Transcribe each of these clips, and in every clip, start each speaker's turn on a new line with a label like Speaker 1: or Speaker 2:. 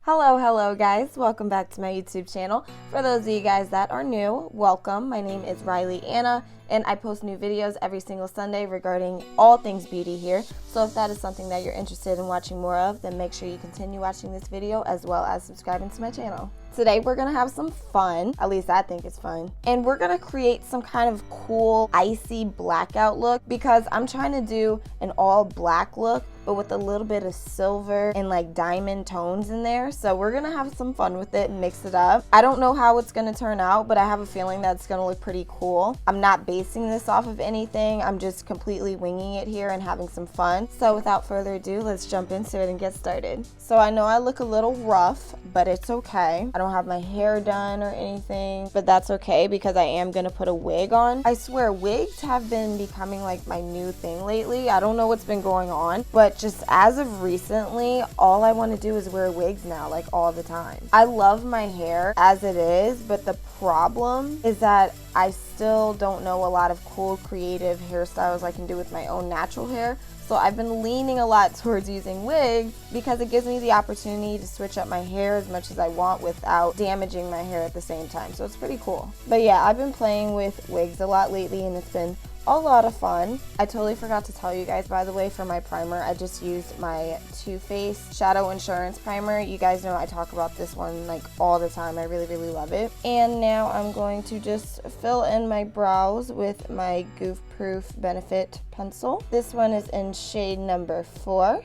Speaker 1: Hello guys, welcome back to my YouTube channel. For those of you guys that are new, welcome. My name is Leeana and I post new videos every single Sunday regarding all things beauty here. So if that is something that you're interested in watching more of, then make sure you continue watching this video as well as subscribing to my channel. Today we're gonna have some fun, at least I think it's fun, and we're gonna create some kind of cool icy blackout look because I'm trying to do an all black look but with a little bit of silver and like diamond tones in there. So we're gonna have some fun with it and mix it up. I don't know how it's gonna turn out, but I have a feeling that it's gonna look pretty cool. I'm not basing this off of anything. I'm just completely winging it here and having some fun. So without further ado, let's jump into it and get started. So I know I look a little rough, but it's okay. I don't have my hair done or anything, but that's okay because I am gonna put a wig on. I swear wigs have been becoming like my new thing lately. I don't know what's been going on, but just as of recently, all I want to do is wear wigs now, like all the time. I love my hair as it is, but the problem is that I still don't know a lot of cool creative hairstyles I can do with my own natural hair. So I've been leaning a lot towards using wigs because it gives me the opportunity to switch up my hair as much as I want without damaging my hair at the same time. So it's pretty cool. But yeah, I've been playing with wigs a lot lately and it's been a lot of fun. I totally forgot to tell you guys, by the way, for my primer, I just used my Too Faced Shadow Insurance Primer. You guys know I talk about this one like all the time. I really love it. And now I'm going to just fill in my brows with my Goof Proof Benefit pencil. This one is in shade number 4.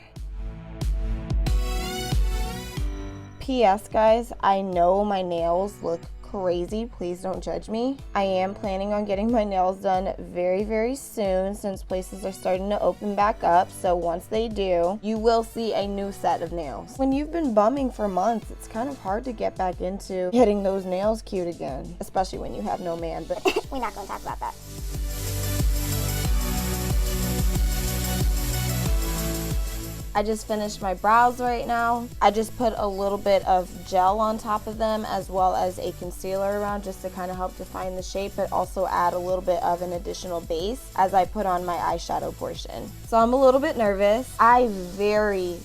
Speaker 1: P.S. guys, I know my nails look crazy. Please don't judge me. I am planning on getting my nails done very soon since places are starting to open back up. So once they do, you will see a new set of nails. When you've been bumming for months, it's kind of hard to get back into getting those nails cute again, especially when you have no man, but we're not going to talk about that. I just finished my brows right now. I just put a little bit of gel on top of them as well as a concealer around just to kind of help define the shape, but also add a little bit of an additional base as I put on my eyeshadow portion. So I'm a little bit nervous. I very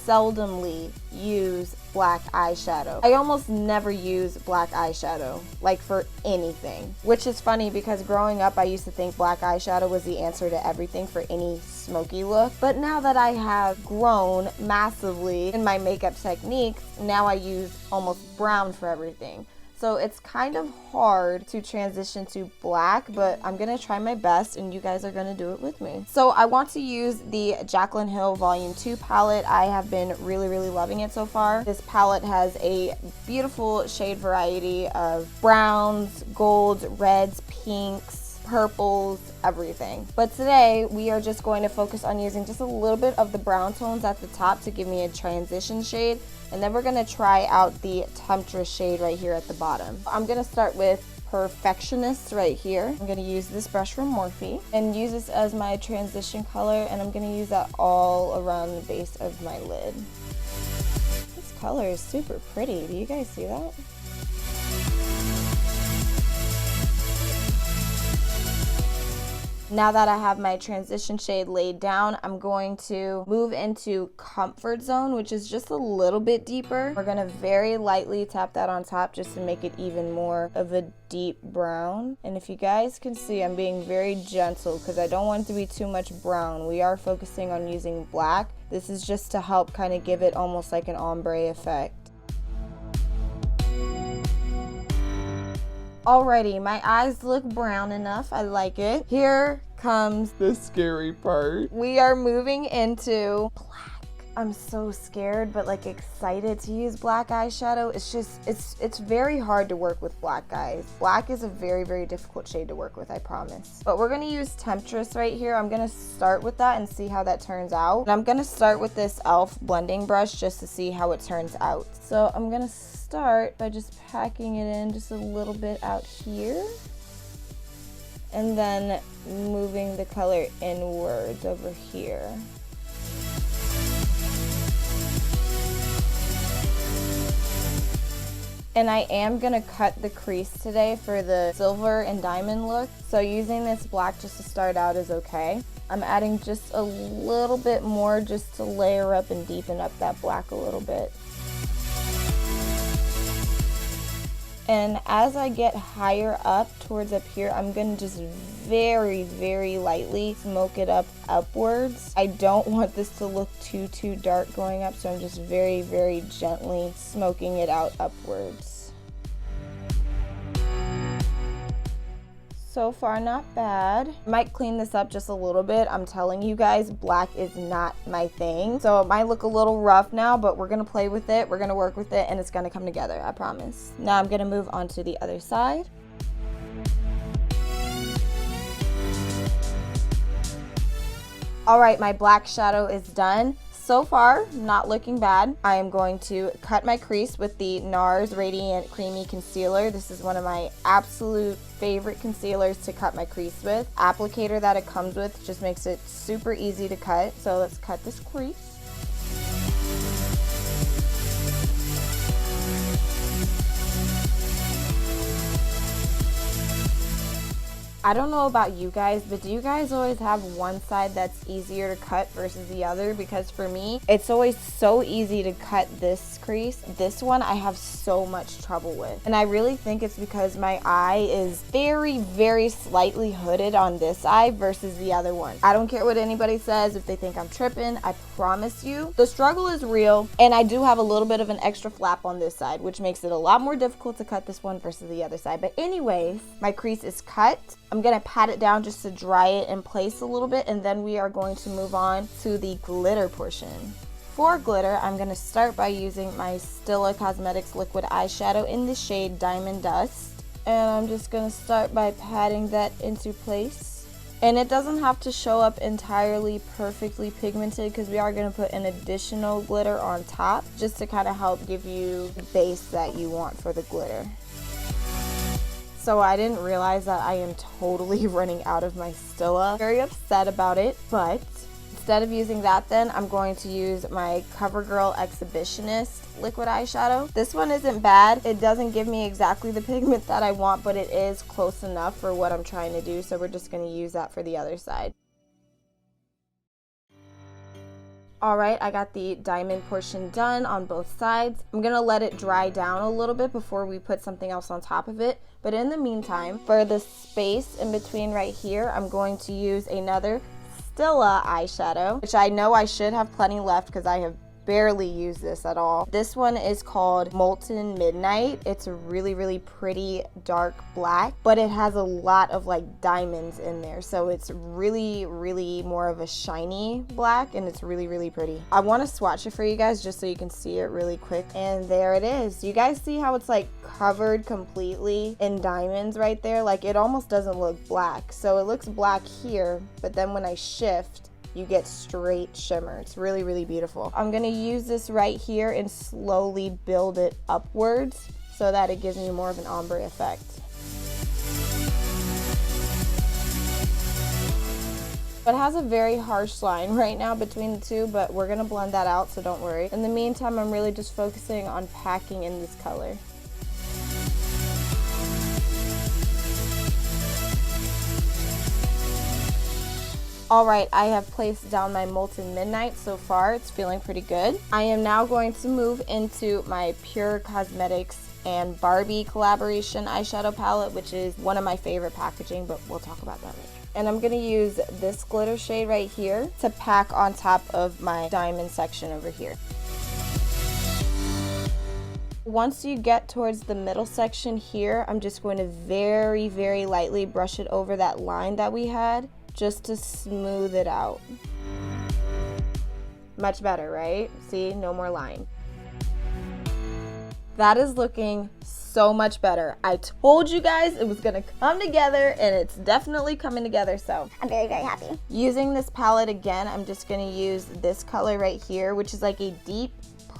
Speaker 1: seldomly use black eyeshadow. I almost never use black eyeshadow, like for anything, which is funny because growing up I used to think black eyeshadow was the answer to everything for any smoky look. But now that I have grown massively in my makeup techniques, now I use almost brown for everything. So it's kind of hard to transition to black, but I'm gonna try my best and you guys are gonna do it with me. So I want to use the Jacqueline Hill Volume 2 palette. I have been really loving it so far. This palette has a beautiful shade variety of browns, golds, reds, pinks, purples, everything. But today we are just going to focus on using just a little bit of the brown tones at the top to give me a transition shade. And then we're gonna try out the Temptress shade right here at the bottom. I'm gonna start with Perfectionist right here. I'm gonna use this brush from Morphe and use this as my transition color, and I'm gonna use that all around the base of my lid. This color is super pretty. Do you guys see that? Now that I have my transition shade laid down, I'm going to move into Comfort Zone, which is just a little bit deeper. We're gonna very lightly tap that on top just to make it even more of a deep brown. And if you guys can see, I'm being very gentle because I don't want it to be too much brown. We are focusing on using black. This is just to help kind of give it almost like an ombre effect. Alrighty, my eyes look brown enough. I like it. Here comes the scary part. We are moving into black. I'm so scared but like excited to use black eyeshadow. It's very hard to work with black, guys. Black is a very difficult shade to work with, I promise. But we're gonna use Temptress right here. I'm gonna start with that and see how that turns out. And I'm gonna start with this e.l.f. blending brush just to see how it turns out. So I'm gonna start by just packing it in just a little bit out here and then moving the color inwards over here. And I am gonna cut the crease today for the silver and diamond look. So using this black just to start out is okay. I'm adding just a little bit more just to layer up and deepen up that black a little bit. And as I get higher up towards up here, I'm gonna just very, very lightly smoke it up upwards. I don't want this to look too dark going up, so I'm just very, very gently smoking it out upwards. So far, not bad. Might clean this up just a little bit. I'm telling you guys, black is not my thing. So it might look a little rough now, but we're gonna play with it, we're gonna work with it, and it's gonna come together, I promise. Now I'm gonna move on to the other side. All right, my black shadow is done. So far, not looking bad. I am going to cut my crease with the Nars Radiant Creamy Concealer. This is one of my absolute favorite concealers to cut my crease with. Applicator that it comes with just makes it super easy to cut. So let's cut this crease. I don't know about you guys, but do you guys always have one side that's easier to cut versus the other? Because for me, it's always so easy to cut this crease. This one I have so much trouble with. And I really think it's because my eye is very, very slightly hooded on this eye versus the other one. I don't care what anybody says if they think I'm tripping. I promise you, the struggle is real. And I do have a little bit of an extra flap on this side, which makes it a lot more difficult to cut this one versus the other side. But anyways, my crease is cut. I'm gonna pat it down just to dry it in place a little bit, and then we are going to move on to the glitter portion. For glitter, I'm gonna start by using my Stila Cosmetics liquid eyeshadow in the shade Diamond Dust. And I'm just gonna start by patting that into place. And it doesn't have to show up entirely perfectly pigmented because we are gonna put an additional glitter on top just to kind of help give you the base that you want for the glitter. So I didn't realize that I am totally running out of my Stila. Very upset about it, but instead of using that then, I'm going to use my CoverGirl Exhibitionist liquid eyeshadow. This one isn't bad. It doesn't give me exactly the pigment that I want, but it is close enough for what I'm trying to do, so we're just gonna use that for the other side. Alright, I got the diamond portion done on both sides. I'm gonna let it dry down a little bit before we put something else on top of it. But in the meantime, for the space in between right here, I'm going to use another Stila eyeshadow, which I know I should have plenty left because I have barely used this at all. This one is called Molten Midnight. It's a really, really pretty dark black, but it has a lot of like diamonds in there. So it's really, really more of a shiny black, and it's really, really pretty. I want to swatch it for you guys just so you can see it really quick. And there it is. You guys see how it's like covered completely in diamonds right there? Like it almost doesn't look black. So it looks black here, but then when I shift, you get straight shimmer. It's really, really beautiful. I'm gonna use this right here and slowly build it upwards so that it gives me more of an ombre effect. It has a very harsh line right now between the two, but we're gonna blend that out, so don't worry. In the meantime, I'm really just focusing on packing in this color. Alright, I have placed down my Molten Midnight. So far, it's feeling pretty good. I am now going to move into my Pure Cosmetics and Barbie collaboration eyeshadow palette, which is one of my favorite packaging, but we'll talk about that later. And I'm going to use this glitter shade right here to pack on top of my diamond section over here. Once you get towards the middle section here, I'm just going to very, very lightly brush it over that line that we had, just to smooth it out. Much better, right? See, no more line. That is looking so much better. I told you guys it was gonna come together, and it's definitely coming together, so I'm very, very happy. Using this palette again, I'm just gonna use this color right here, which is like a deep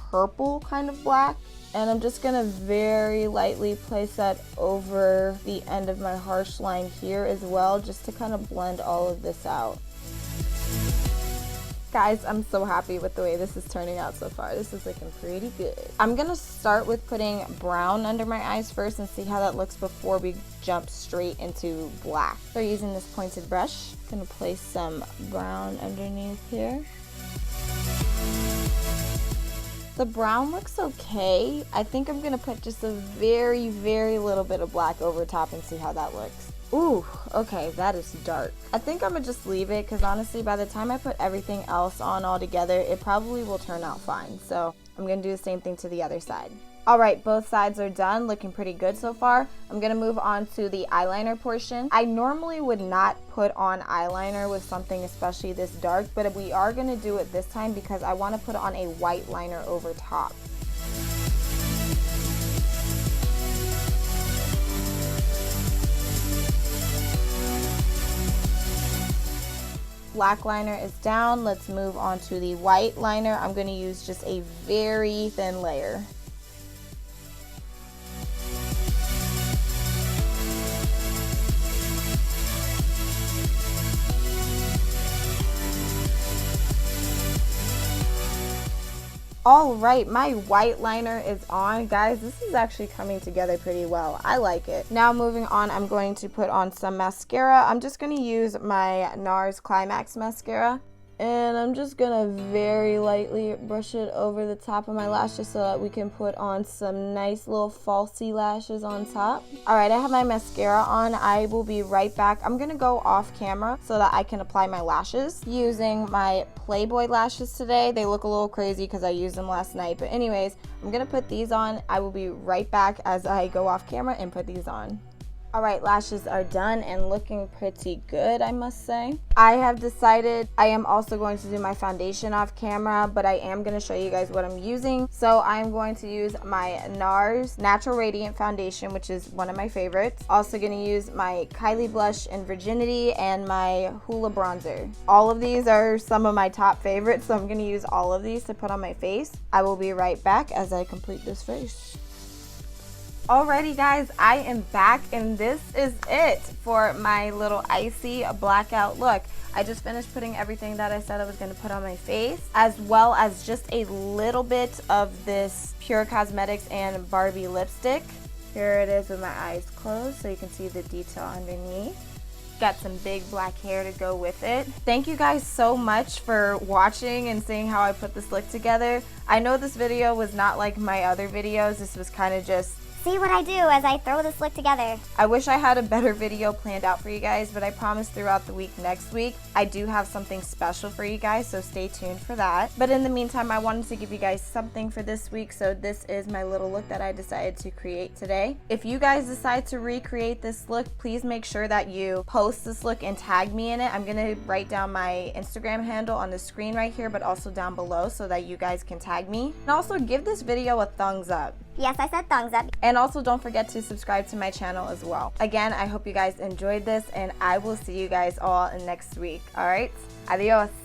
Speaker 1: purple kind of black. And I'm just gonna very lightly place that over the end of my harsh line here as well, just to kind of blend all of this out. Guys, I'm so happy with the way this is turning out so far. This is looking pretty good. I'm gonna start with putting brown under my eyes first and see how that looks before we jump straight into black. So using this pointed brush, I'm gonna place some brown underneath here. The brown looks okay. I think I'm gonna put just a very, very little bit of black over top and see how that looks. Ooh, okay, that is dark. I think I'm gonna just leave it because honestly, by the time I put everything else on all together, it probably will turn out fine. So I'm gonna do the same thing to the other side. All right, both sides are done, looking pretty good so far. I'm gonna move on to the eyeliner portion. I normally would not put on eyeliner with something especially this dark, but we are gonna do it this time because I wanna put on a white liner over top. Black liner is down. Let's move on to the white liner. I'm going to use just a very thin layer. All right, my white liner is on. Guys, this is actually coming together pretty well. I like it. Now moving on, I'm going to put on some mascara. I'm just going to use my Nars Climax mascara. And I'm just gonna very lightly brush it over the top of my lashes so that we can put on some nice little falsy lashes on top. All right, I have my mascara on. I will be right back. I'm gonna go off camera so that I can apply my lashes using my Playboy lashes today. They look a little crazy because I used them last night. But anyways, I'm gonna put these on. I will be right back as I go off camera and put these on. All right, lashes are done and looking pretty good, I must say. I have decided I am also going to do my foundation off camera, but I am going to show you guys what I'm using. So I'm going to use my Nars Natural Radiant Foundation, which is one of my favorites. Also going to use my Kylie Blush in Virginity and my Hoola Bronzer. All of these are some of my top favorites, so I'm going to use all of these to put on my face. I will be right back as I complete this face. Alrighty guys, I am back and this is it for my little icy blackout look. I just finished putting everything that I said I was going to put on my face, as well as just a little bit of this Pure Cosmetics and Barbie lipstick. Here it is with my eyes closed so you can see the detail underneath. Got some big black hair to go with it. Thank you guys so much for watching and seeing how I put this look together. I know this video was not like my other videos. This was kind of just
Speaker 2: see what I do as I throw this look together.
Speaker 1: I wish I had a better video planned out for you guys, but I promise throughout the week next week, I do have something special for you guys, so stay tuned for that. But in the meantime, I wanted to give you guys something for this week, so this is my little look that I decided to create today. If you guys decide to recreate this look, please make sure that you post this look and tag me in it. I'm gonna write down my Instagram handle on the screen right here, but also down below so that you guys can tag me. And also give this video a thumbs up.
Speaker 2: Yes, I said thumbs up.
Speaker 1: And also don't forget to subscribe to my channel as well. Again, I hope you guys enjoyed this and I will see you guys all next week. All right, adios.